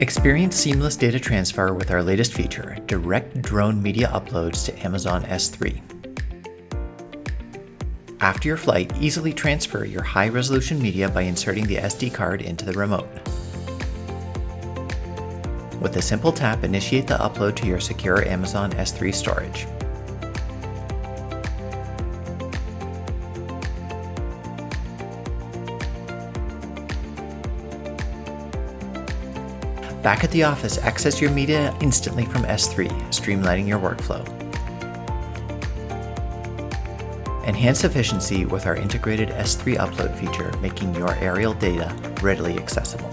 Experience seamless data transfer with our latest feature, direct drone media uploads to Amazon S3. After your flight, easily transfer your high-resolution media by inserting the SD card into the remote. With a simple tap, initiate the upload to your secure Amazon S3 storage. Back at the office, access your media instantly from S3, streamlining your workflow. Enhance efficiency with our integrated S3 upload feature, making your aerial data readily accessible.